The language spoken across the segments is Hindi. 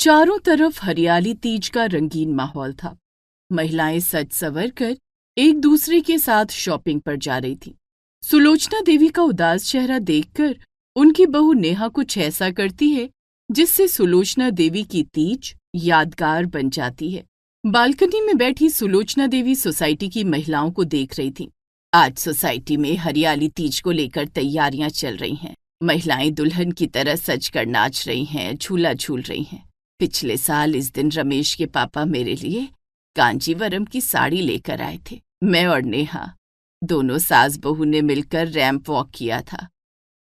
चारों तरफ हरियाली तीज का रंगीन माहौल था। महिलाएं सज संवर कर एक दूसरे के साथ शॉपिंग पर जा रही थीं। सुलोचना देवी का उदास चेहरा देखकर उनकी बहू नेहा कुछ ऐसा करती है जिससे सुलोचना देवी की तीज यादगार बन जाती है। बालकनी में बैठी सुलोचना देवी सोसाइटी की महिलाओं को देख रही थी। आज सोसाइटी में हरियाली तीज को लेकर तैयारियां चल रही हैं। महिलाएं दुल्हन की तरह सज कर नाच रही हैं, झूला झूल रही हैं। पिछले साल इस दिन रमेश के पापा मेरे लिए कांजीवरम की साड़ी लेकर आए थे। मैं और नेहा दोनों सास बहू ने मिलकर रैंप वॉक किया था।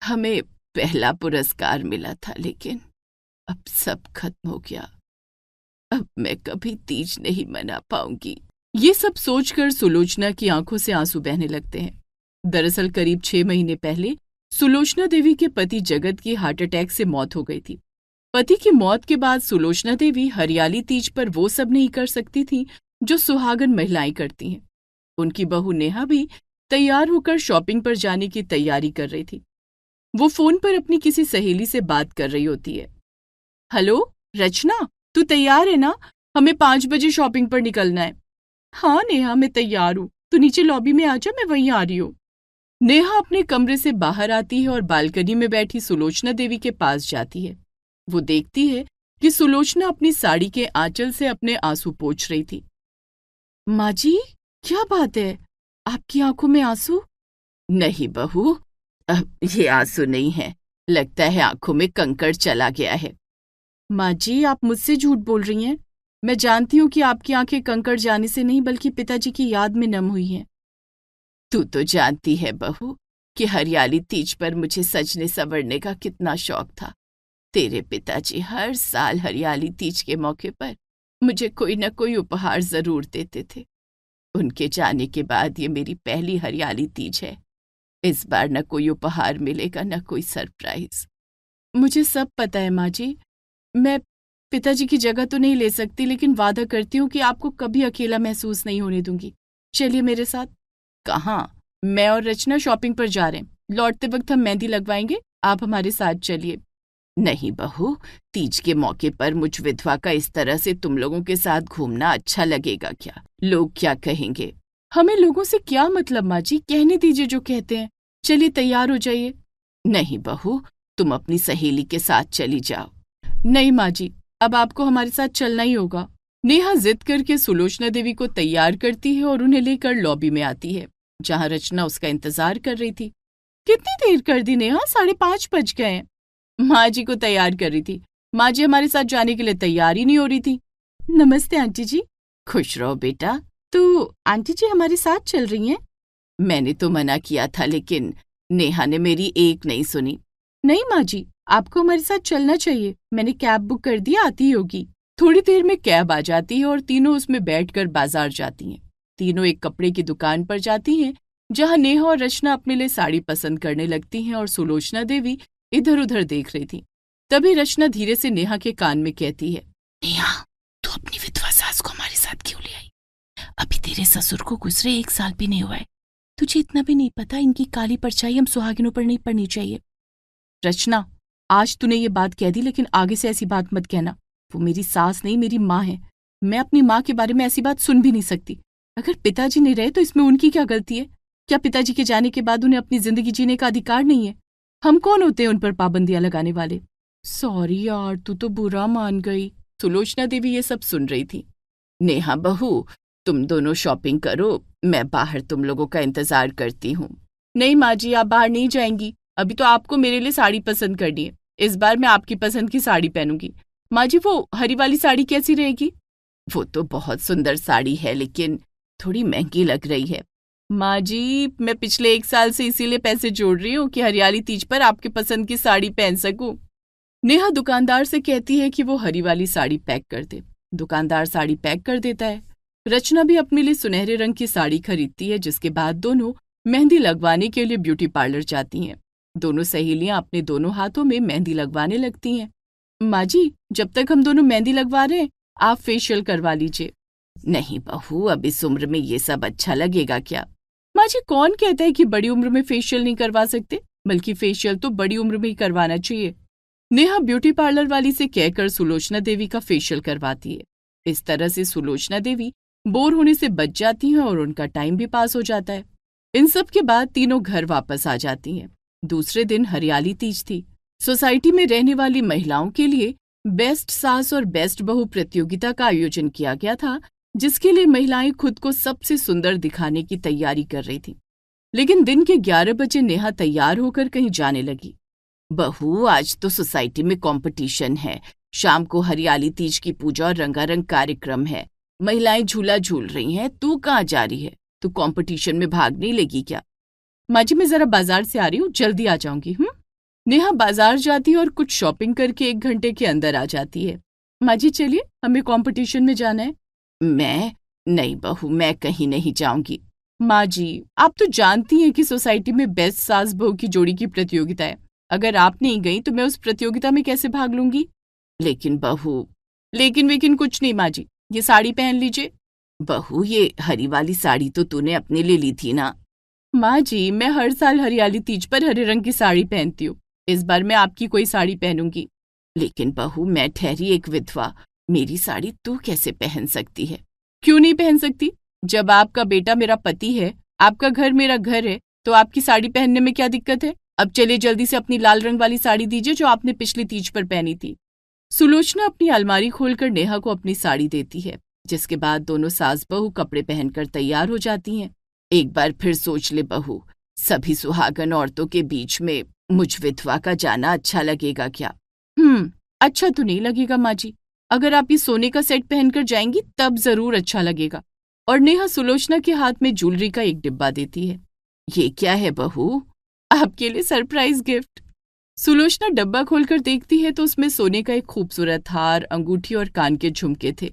हमें पहला पुरस्कार मिला था, लेकिन अब सब खत्म हो गया। अब मैं कभी तीज नहीं मना पाऊंगी। ये सब सोचकर सुलोचना की आंखों से आंसू बहने लगते हैं। दरअसल करीब 6 महीने पहले सुलोचना देवी के पति जगत की हार्ट अटैक से मौत हो गई थी। पति की मौत के बाद सुलोचना देवी हरियाली तीज पर वो सब नहीं कर सकती थी जो सुहागन महिलाएं करती हैं। उनकी बहू नेहा भी तैयार होकर शॉपिंग पर जाने की तैयारी कर रही थी। वो फोन पर अपनी किसी सहेली से बात कर रही होती है। हेलो रचना, तू तैयार है ना? हमें 5 बजे शॉपिंग पर निकलना है। हाँ नेहा, मैं तैयार हूँ। तू नीचे लॉबी में आ जा, मैं वहीं आ रही हूँ। नेहा अपने कमरे से बाहर आती है और बालकनी में बैठी सुलोचना देवी के पास जाती है। वो देखती है कि सुलोचना अपनी साड़ी के आंचल से अपने आंसू पोंछ रही थी। माँ जी, क्या बात है? आपकी आंखों में आंसू? नहीं बहू, अब ये आंसू नहीं है। लगता है आंखों में कंकड़ चला गया है। माँ जी, आप मुझसे झूठ बोल रही हैं। मैं जानती हूँ कि आपकी आंखें कंकड़ जाने से नहीं बल्कि पिताजी की याद में नम हुई हैं। तू तो जानती है बहू कि हरियाली तीज पर मुझे सजने संवरने का कितना शौक था। तेरे पिताजी हर साल हरियाली तीज के मौके पर मुझे कोई न कोई उपहार जरूर देते थे। उनके जाने के बाद ये मेरी पहली हरियाली तीज है। इस बार न कोई उपहार मिलेगा, न कोई सरप्राइज। मुझे सब पता है माँ जी। मैं पिताजी की जगह तो नहीं ले सकती, लेकिन वादा करती हूँ कि आपको कभी अकेला महसूस नहीं होने दूंगी। चलिए मेरे साथ। कहाँ? मैं और रचना शॉपिंग पर जा रहे हैं। लौटते वक्त हम मेहंदी लगवाएंगे। आप हमारे साथ चलिए। नहीं बहू, तीज के मौके पर मुझ विधवा का इस तरह से तुम लोगों के साथ घूमना अच्छा लगेगा क्या? लोग क्या कहेंगे? हमें लोगों से क्या मतलब माँ जी, कहने दीजिए जो कहते हैं। चलिए तैयार हो जाइए। नहीं बहू, तुम अपनी सहेली के साथ चली जाओ। नहीं माँ जी, अब आपको हमारे साथ चलना ही होगा। नेहा जिद करके सुलोचना देवी को तैयार करती है और उन्हें लेकर लॉबी में आती है, जहाँ रचना उसका इंतजार कर रही थी। कितनी देर कर दी नेहा? 5:30 बज गए हैं। माँ जी को तैयार कर रही थी। माँ जी हमारे साथ जाने के लिए तैयार ही नहीं हो रही थी। नमस्ते आंटी जी। खुश रहो बेटा। तो आंटी जी हमारे साथ चल रही हैं? मैंने तो मना किया था, लेकिन नेहा ने मेरी एक नहीं सुनी। नहीं माँ जी, आपको हमारे साथ चलना चाहिए। मैंने कैब बुक कर दी, आती ही होगी। थोड़ी देर में कैब आ जाती है और तीनों उसमें बैठकर बाजार जाती हैं। तीनों एक कपड़े की दुकान पर जाती हैं, जहाँ नेहा और रचना अपने लिए साड़ी पसंद करने लगती हैं और सुलोचना देवी इधर उधर देख रही थी। तभी रचना धीरे से नेहा के कान में कहती है, नेहा, तू अपनी विधवा सास को हमारे साथ क्यों ले आई? अभी तेरे ससुर को गुजरे 1 साल भी नहीं हुआ है। तुझे इतना भी नहीं पता इनकी काली परछाई हम सुहागिनों पर नहीं पड़नी चाहिए। रचना, आज तूने ये बात कह दी, लेकिन आगे से ऐसी बात मत कहना। वो मेरी सास नहीं, मेरी माँ है। मैं अपनी माँ के बारे में ऐसी बात सुन भी नहीं सकती। अगर पिताजी नहीं रहे तो इसमें उनकी क्या गलती है? क्या पिताजी के जाने के बाद उन्हें अपनी जिंदगी जीने का अधिकार नहीं है? हम कौन होते हैं उन पर पाबंदियां लगाने वाले? सॉरी यार, तू तो बुरा मान गई। सुलोचना देवी ये सब सुन रही थी। नेहा बहू, तुम दोनों शॉपिंग करो, मैं बाहर तुम लोगों का इंतजार करती हूँ। नहीं माँ जी, आप बाहर नहीं जाएंगी। अभी तो आपको मेरे लिए साड़ी पसंद करनी है। इस बार मैं आपकी पसंद की साड़ी पहनूंगी। माँ जी, वो हरी वाली साड़ी कैसी रहेगी? वो तो बहुत सुंदर साड़ी है, लेकिन थोड़ी महंगी लग रही है। माँ जी, मैं पिछले 1 साल से इसीलिए पैसे जोड़ रही हूँ कि हरियाली तीज पर आपके पसंद की साड़ी पहन सकूं। नेहा दुकानदार से कहती है कि वो हरी वाली साड़ी पैक कर दे। दुकानदार साड़ी पैक कर देता है। रचना भी अपने लिए सुनहरे रंग की साड़ी खरीदती है, जिसके बाद दोनों मेहंदी लगवाने के लिए ब्यूटी पार्लर जाती हैं। दोनों सहेलियां अपने दोनों हाथों में मेहंदी लगवाने लगती हैं। माँ जी, जब तक हम दोनों मेहंदी लगवा रहे हैं, आप फेशियल करवा लीजिए। नहीं बहू, अब इस उम्र में ये सब अच्छा लगेगा क्या? माँ जी, कौन कहता है कि बड़ी उम्र में फेशियल नहीं करवा सकते? बल्कि फेशियल तो बड़ी उम्र में ही करवाना चाहिए। नेहा ब्यूटी पार्लर वाली से कहकर सुलोचना देवी का फेशियल करवाती है। इस तरह से सुलोचना देवी बोर होने से बच जाती हैं और उनका टाइम भी पास हो जाता है। इन सब के बाद तीनों घर वापस आ जाती हैं। दूसरे दिन हरियाली तीज थी। सोसाइटी में रहने वाली महिलाओं के लिए बेस्ट सास और बेस्ट बहू प्रतियोगिता का आयोजन किया गया था, जिसके लिए महिलाएं खुद को सबसे सुंदर दिखाने की तैयारी कर रही थीं। लेकिन दिन के 11 बजे नेहा तैयार होकर कहीं जाने लगी। बहू, आज तो सोसाइटी में कंपटीशन है। शाम को हरियाली तीज की पूजा और रंगारंग कार्यक्रम है। महिलाएं झूला झूल रही हैं। तू कहाँ जा रही है? तू कंपटीशन में भाग नहीं लेगी क्या? माँ जी, मैं जरा बाजार से आ रही हूँ, जल्दी आ जाऊंगी। नेहा बाजार जाती है और कुछ शॉपिंग करके 1 घंटे के अंदर आ जाती है। माँ जी चलिए, हमें कंपटीशन में जाना है। मैं नहीं बहू, मैं कहीं नहीं जाऊंगी। माँ जी, आप तो जानती हैं कि सोसाइटी में बेस्ट सास बहू की जोड़ी की प्रतियोगिता है। अगर आप नहीं गई तो मैं उस प्रतियोगिता में कैसे भाग लूंगी? लेकिन बहू। लेकिन वेकिन कुछ नहीं माँ जी, ये साड़ी पहन लीजिए। बहू, ये हरी वाली साड़ी तो तूने अपने लिए ली थी ना? माँ जी, मैं हर साल हरियाली तीज पर हरे रंग की साड़ी पहनती हूँ। इस बार मैं आपकी कोई साड़ी पहनूंगी। लेकिन बहू, मैं ठहरी एक विधवा, मेरी साड़ी तू कैसे पहन सकती है? क्यों नहीं पहन सकती? जब आपका बेटा मेरा पति है, आपका घर मेरा घर है, तो आपकी साड़ी पहनने में क्या दिक्कत है? अब चलिए जल्दी से अपनी लाल रंग वाली साड़ी दीजिए जो आपने पिछली तीज पर पहनी थी। सुलोचना अपनी अलमारी खोलकर नेहा को अपनी साड़ी देती है, जिसके बाद दोनों सास बहू कपड़े पहनकर तैयार हो जाती हैं। एक बार फिर सोच ले बहू, सभी सुहागन औरतों के बीच में मुझ विधवा का जाना अच्छा लगेगा क्या? अच्छा तो नहीं लगेगा माँ जी। अगर आप ये सोने का सेट पहनकर जाएंगी तब जरूर अच्छा लगेगा। और नेहा सुलोचना के हाथ में ज्वेलरी का एक डिब्बा देती है। ये क्या है बहू? आपके लिए सरप्राइज गिफ्ट। सुलोचना डब्बा खोलकर देखती है तो उसमें सोने का एक खूबसूरत हार, अंगूठी और कान के झुमके थे।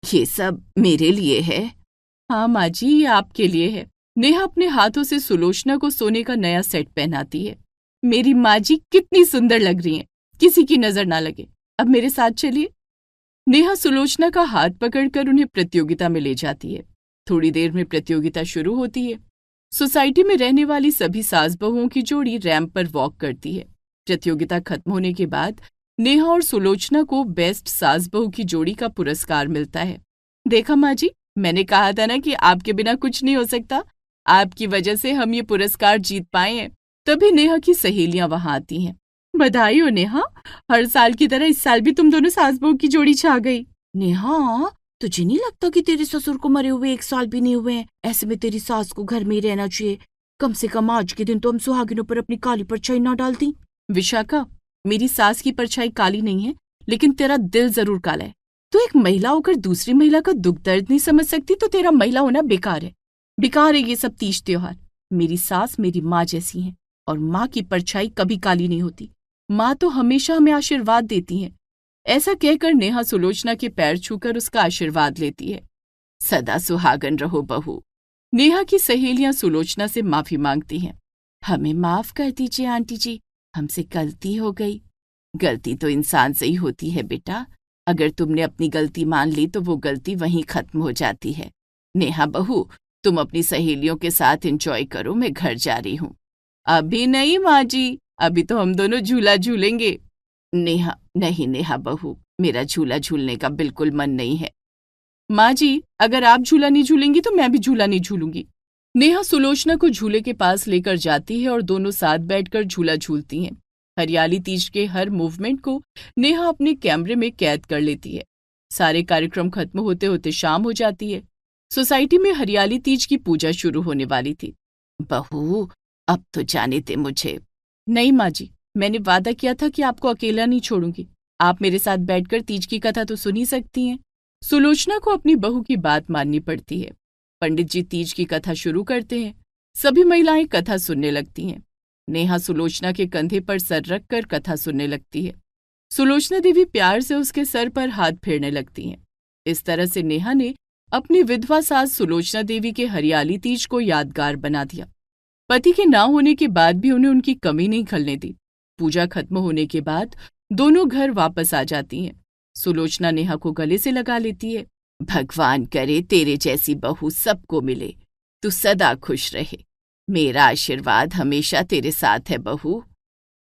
ये सब मेरे लिए है? हाँ माँ जी, ये आपके लिए है। नेहा अपने हाथों से सुलोचना को सोने का नया सेट पहनाती है। मेरी माँ जी कितनी सुंदर लग रही हैं, किसी की नजर ना लगे। अब मेरे साथ चलिए। नेहा सुलोचना का हाथ पकड़कर उन्हें प्रतियोगिता में ले जाती है। थोड़ी देर में प्रतियोगिता शुरू होती है। सोसाइटी में रहने वाली सभी सास बहुओं की जोड़ी रैंप पर वॉक करती है। प्रतियोगिता खत्म होने के बाद नेहा और सुलोचना को बेस्ट सास बहू की जोड़ी का पुरस्कार मिलता है। देखा माँ जी, मैंने कहा था ना कि आपके बिना कुछ नहीं हो सकता। आपकी वजह से हम ये पुरस्कार जीत पाए हैं। तभी नेहा की सहेलियां वहां आती हैं। बधाई हो नेहा, हर साल की तरह इस साल भी तुम दोनों सास बहू की जोड़ी छा गई। नेहा, तुझे नहीं लगता कि तेरे ससुर को मरे हुए 1 साल भी नहीं हुए हैं? ऐसे में तेरी सास को घर में ही रहना चाहिए। कम से कम आज के दिन तो हम सुहागिनों पर अपनी काली परछाई ना डालती। विशाखा, मेरी सास की परछाई काली नहीं है, लेकिन तेरा दिल जरूर काला है। तू एक महिला होकर दूसरी महिला का दुख दर्द नहीं समझ सकती तो तेरा महिला होना बेकार है। बेकार है ये सब तीज त्योहार। मेरी सास मेरी माँ जैसी है और माँ की परछाई कभी काली नहीं होती। माँ तो हमेशा हमें आशीर्वाद देती हैं। ऐसा कहकर नेहा सुलोचना के पैर छूकर उसका आशीर्वाद लेती है। सदा सुहागन रहो बहू। नेहा की सहेलियां सुलोचना से माफी मांगती हैं। हमें माफ कर दीजिए आंटी जी, हमसे गलती हो गई। गलती तो इंसान से ही होती है बेटा। अगर तुमने अपनी गलती मान ली तो वो गलती वहीं खत्म हो जाती है। नेहा बहू, तुम अपनी सहेलियों के साथ एंजॉय करो, मैं घर जा रही हूँ। अभी नहीं माँ जी, अभी तो हम दोनों झूला झूलेंगे। नेहा, नहीं नेहा बहू, मेरा झूला झूलने का बिल्कुल मन नहीं है। माँ जी, अगर आप झूला नहीं झूलेंगी तो मैं भी झूला नहीं झूलूंगी। नेहा सुलोचना को झूले के पास लेकर जाती है और दोनों साथ बैठकर झूला झूलती हैं। हरियाली तीज के हर मूवमेंट को नेहा अपने कैमरे में कैद कर लेती है। सारे कार्यक्रम खत्म होते होते शाम हो जाती है। सोसाइटी में हरियाली तीज की पूजा शुरू होने वाली थी। बहू, अब तो जाने दे मुझे। नहीं माँ जी, मैंने वादा किया था कि आपको अकेला नहीं छोड़ूंगी। आप मेरे साथ बैठकर तीज की कथा तो सुन ही सकती हैं। सुलोचना को अपनी बहू की बात माननी पड़ती है। पंडित जी तीज की कथा शुरू करते हैं। सभी महिलाएं कथा सुनने लगती हैं। नेहा सुलोचना के कंधे पर सर रखकर कथा सुनने लगती है। सुलोचना देवी प्यार से उसके सर पर हाथ फेरने लगती हैं। इस तरह से नेहा ने अपनी विधवा सास सुलोचना देवी के हरियाली तीज को यादगार बना दिया। पति के ना होने के बाद भी उन्हें उनकी कमी नहीं खलने दी। पूजा खत्म होने के बाद दोनों घर वापस आ जाती हैं। सुलोचना नेहा को गले से लगा लेती है। भगवान करे तेरे जैसी बहू सबको मिले, तू सदा खुश रहे। मेरा आशीर्वाद हमेशा तेरे साथ है बहू।